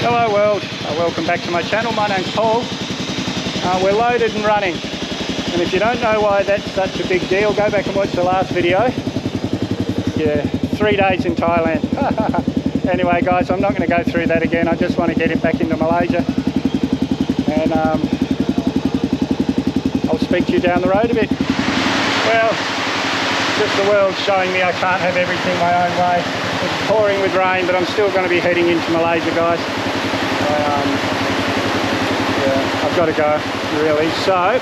Hello world, welcome back to my channel. My name's Paul. We're loaded and running, and if you don't know why that's such a big deal, go back and watch the last video. Yeah, 3 days in Thailand. Anyway guys, I'm not going to go through that again. I just want to get it back into Malaysia, and I'll speak to you down the road a bit. Well, just the world showing me I can't have everything my own way. It's pouring with rain, but I'm still going to be heading into Malaysia, guys. Yeah, I've got to go, really. So,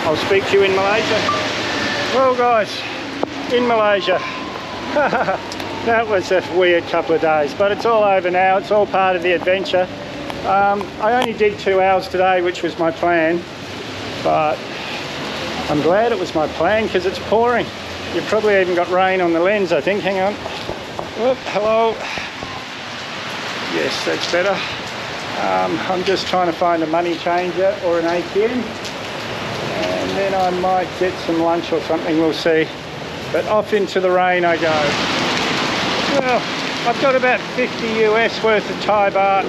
I'll speak to you in Malaysia. Well, guys, in Malaysia. That was a weird couple of days, but it's all over now. It's all part of the adventure. I only did 2 hours today, which was my plan, but I'm glad it was my plan because it's pouring. You've probably even got rain on the lens, I think. Hang on. Whoop, hello. Yes, that's better. I'm just trying to find a money changer or an ATM, and then I might get some lunch or something, we'll see. But off into the rain I go. Well, I've got about 50 US worth of Thai baht,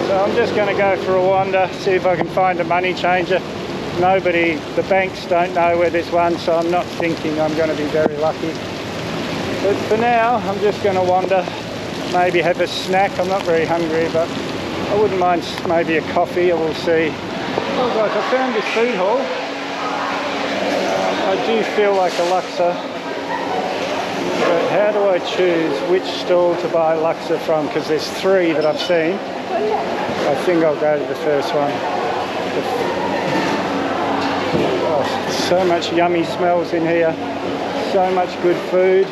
so I'm just going to go for a wander, see if I can find a money changer. The banks don't know where there's one, so I'm not thinking I'm going to be very lucky. But for now, I'm just going to wander, maybe have a snack. I'm not very hungry, but I wouldn't mind maybe a coffee, or we'll see. Oh guys, I found this food hall. I do feel like a Luxor, but how do I choose which stall to buy Luxor from? Because there's 3 that I've seen. I think I'll go to the first one. Oh, so much yummy smells in here, so much good food.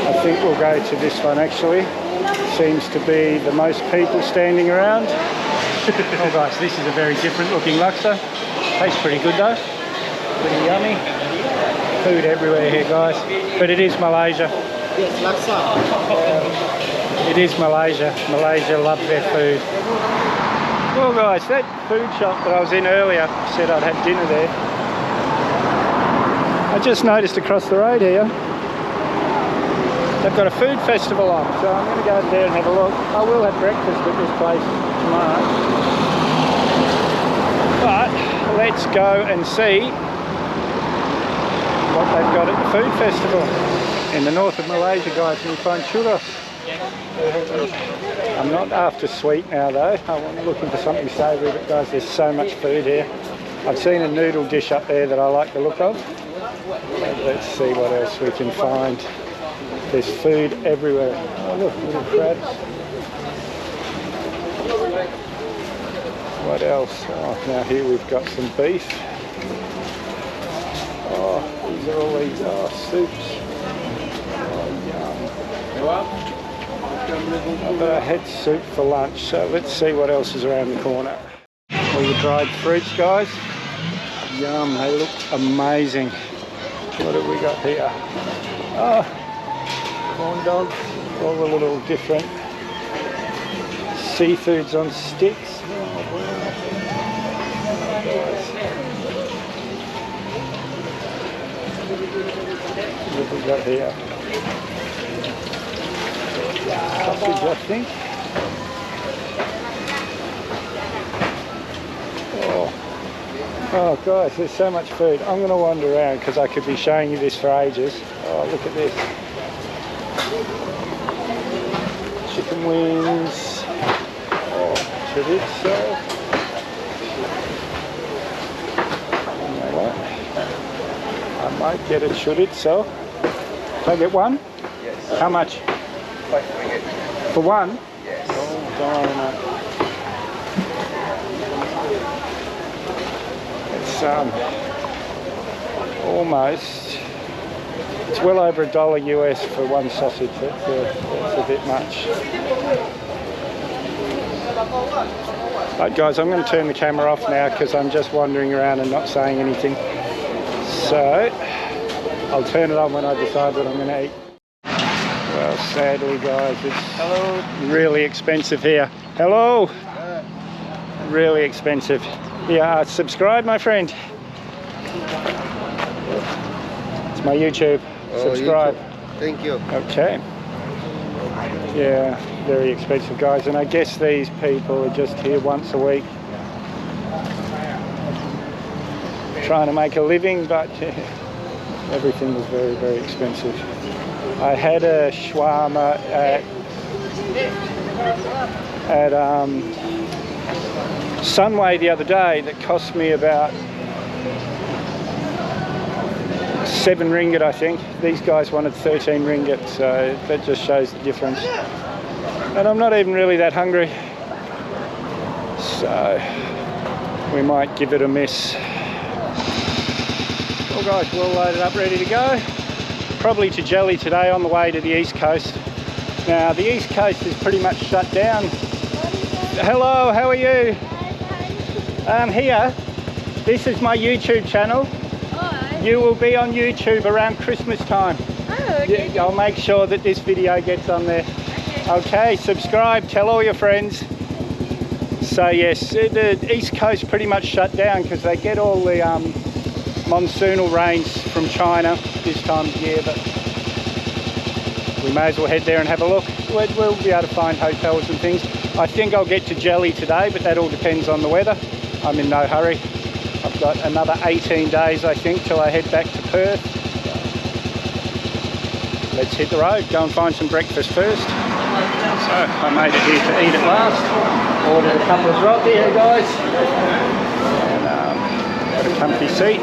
I think we'll go to this one actually. Seems to be the most people standing around. Oh guys, this is a very different looking Luxor. Tastes pretty good though. Pretty yummy. Food everywhere here guys. But it is Malaysia. Yes, Luxor. It is Malaysia. Malaysia love their food. Well guys, that food shop that I was in earlier said I'd had dinner there. I just noticed across the road here they've got a food festival on, so I'm going to go there and have a look. I will have breakfast at this place tomorrow. But let's go and see what they've got at the food festival. In the north of Malaysia, guys, and you find churros. I'm not after sweet now though. I'm looking for something savoury, but guys, there's so much food here. I've seen a noodle dish up there that I like the look of. Let's see what else we can find. There's food everywhere. Oh look, little crabs. What else? Oh, now here we've got some beef. Oh, these are all these soups. Oh, yum. But I had soup for lunch, so let's see what else is around the corner. All the dried fruits, guys. Yum, they look amazing. What have we got here? Oh, corn dogs, all the little different seafoods on sticks. Oh, wow. What have we got here? Sausage, I think. Oh guys, there's so much food. I'm going to wander around because I could be showing you this for ages. Oh, look at this. Chicken wings. Oh, chorizo. You know what? I might get a chorizo. Can I get one? Yes. How much? For one? Yes. Oh, darn. It's almost, it's well over $1 US for one sausage. That's a bit much. Right guys, I'm going to turn the camera off now because I'm just wandering around and not saying anything. So I'll turn it on when I decide what I'm going to eat. Well, sadly guys, it's really expensive here. Hello! Really expensive. Yeah, subscribe my friend. It's my YouTube. Subscribe. YouTube. Thank you. Okay. Yeah, very expensive, guys. And I guess these people are just here once a week trying to make a living, but everything was very, very expensive. I had a shawarma at Sunway the other day that cost me about 7 ringgit, I think. These guys wanted 13 ringgit, so that just shows the difference. And I'm not even really that hungry, so we might give it a miss. Well guys, we're all loaded up, ready to go. Probably to Jelly today on the way to the East Coast. Now the East Coast is pretty much shut down. Hello, how are you? Here, this is my YouTube channel. You will be on YouTube around Christmas time. Oh, okay. I'll make sure that this video gets on there. Okay, subscribe, tell all your friends. So yes, the East Coast pretty much shut down because they get all the monsoonal rains from China this time of year, but we may as well head there and have a look. We'll be able to find hotels and things. I think I'll get to Jelly today, but that all depends on the weather. I'm in no hurry. I've got another 18 days, I think, till I head back to Perth. Let's hit the road, go and find some breakfast first. So, I made it here to eat at last. Ordered a couple of roti here, guys. And got a comfy seat.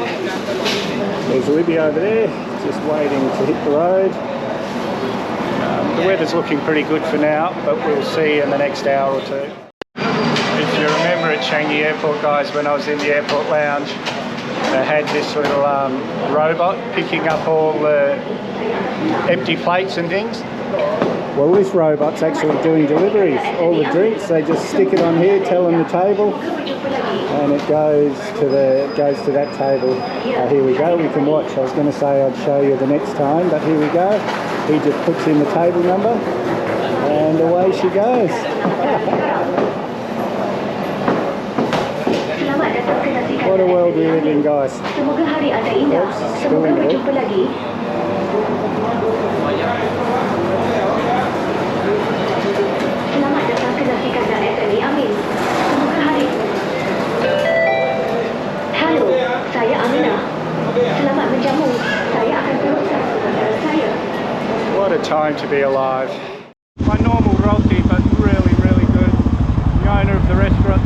There's Libby over there, just waiting to hit the road. The weather's looking pretty good for now, but we'll see in the next hour or two. If you remember at Changi Airport, guys, when I was in the airport lounge, they had this little robot picking up all the empty plates and things. Well, this robot's actually doing deliveries. All the drinks, they just stick it on here, tell them the table, and it goes to that table. Here we go, we can watch. I was going to say I'd show you the next time, but here we go. He just puts in the table number, and away she goes. What a world we live in, guys. Semoga hari anda indah. Semoga berjumpa lagi. Selamat datang ke nasi kandang SME Amin. Semoga hari. Halo, saya Aminah. Selamat menjamu. Saya akan teruskan saudara saya. What a time to be alive. My normal roti, but really, really good. The owner of the restaurant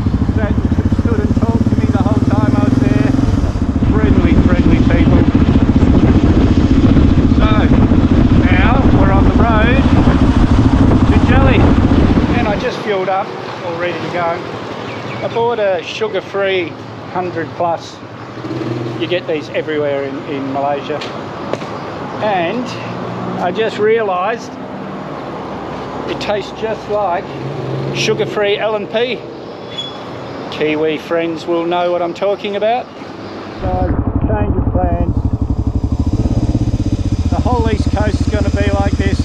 stood and talked to me the whole time I was there. Friendly people. So, now we're on the road to Jelly. And I just fueled up, all ready to go. I bought a sugar-free 100 plus. You get these everywhere in Malaysia. And I just realised it tastes just like sugar-free L&P. Kiwi friends will know what I'm talking about. So, change of plans. The whole East Coast is going to be like this,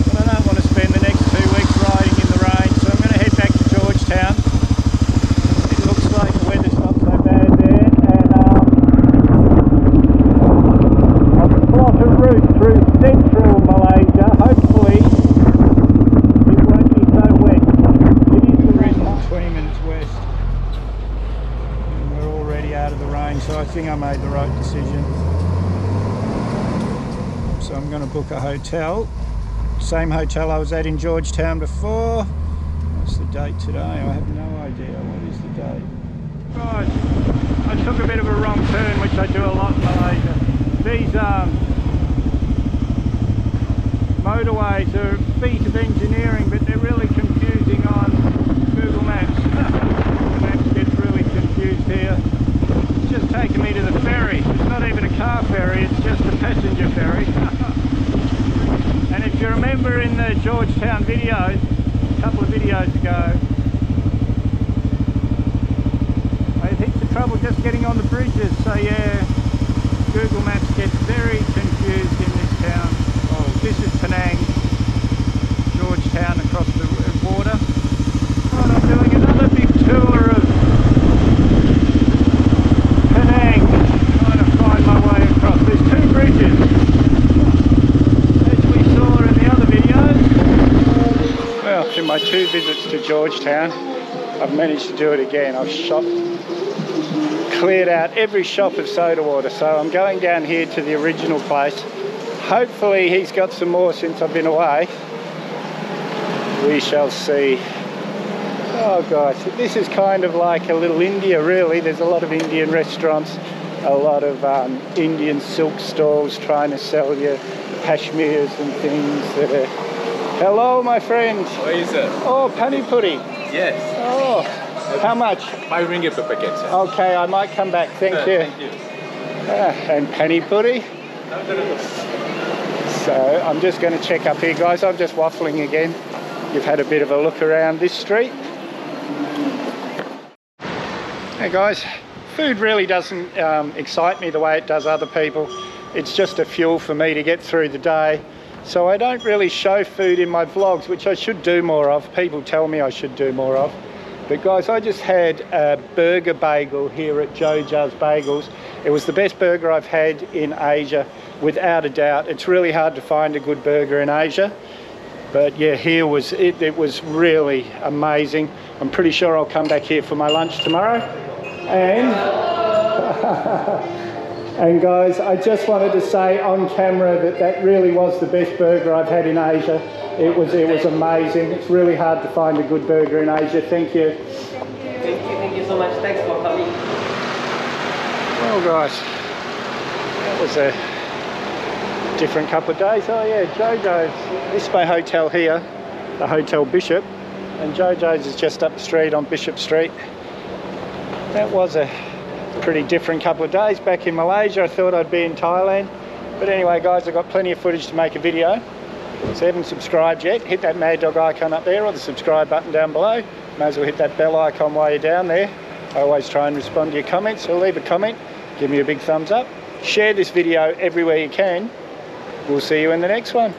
but I don't want to spend the next 2 weeks riding in the rain, so I'm going to head back to Georgetown. It looks like the weather's not so bad there, and I'll plot a route through central Malaysia. Hopefully it won't be so wet. It is the rest of 20 minutes west. Out of the rain, so I think I made the right decision. So I'm going to book a hotel, same hotel I was at in Georgetown before. What's the date today? I have no idea. What is the date? Right, I took a bit of a wrong turn, which I do a lot in Malaysia. These motorways are a feat of engineering, but they're really confusing on Google Maps. Google Maps gets really confused here. Just taking me to the ferry. It's not even a car ferry, it's just a passenger ferry. And if you remember in the Georgetown videos, a couple of videos ago, I had heaps of trouble just getting on the bridges, so yeah, Google Maps gets very confused in this town. Oh, this is Penang, Georgetown across the border. And I'm doing another big tour of Penang, trying to find my way across. There's 2 bridges, as we saw in the other videos. after my 2 visits to Georgetown, I've managed to do it again. I've cleared out every shop of soda water, so I'm going down here to the original place. Hopefully he's got some more since I've been away. We shall see. Oh gosh, this is kind of like a little India really. There's a lot of Indian restaurants, a lot of Indian silk stalls trying to sell you pashmirs and things that are... Hello my friend. How are you, sir? Oh, pani puri. Yes. Oh, how much? 5 ringgit per packet, sir. Okay, I might come back, thank you. Thank you. And pani puri. So I'm just going to check up here guys. I'm just waffling again. You've had a bit of a look around this street. Hey guys, food really doesn't excite me the way it does other people. It's just a fuel for me to get through the day. So I don't really show food in my vlogs, which I should do more of. People tell me I should do more of. But guys, I just had a burger bagel here at Jojo's Bagels. It was the best burger I've had in Asia, without a doubt. It's really hard to find a good burger in Asia. But yeah, here was it. It was really amazing. I'm pretty sure I'll come back here for my lunch tomorrow. And guys, I just wanted to say on camera that that really was the best burger I've had in Asia. It was amazing. It's really hard to find a good burger in Asia. Thank you. Thank you so much. Thanks for coming. Well guys, that was a different couple of days. Oh yeah, Jojo's. This is my hotel here, the Hotel Bishop, and Jojo's is just up the street on Bishop Street. That was a pretty different couple of days. Back in Malaysia, I thought I'd be in Thailand. But anyway guys, I've got plenty of footage to make a video. So if you haven't subscribed yet, hit that Mad Dog icon up there or the subscribe button down below. May as well hit that bell icon while you're down there. I always try and respond to your comments, so leave a comment, give me a big thumbs up. Share this video everywhere you can. We'll see you in the next one.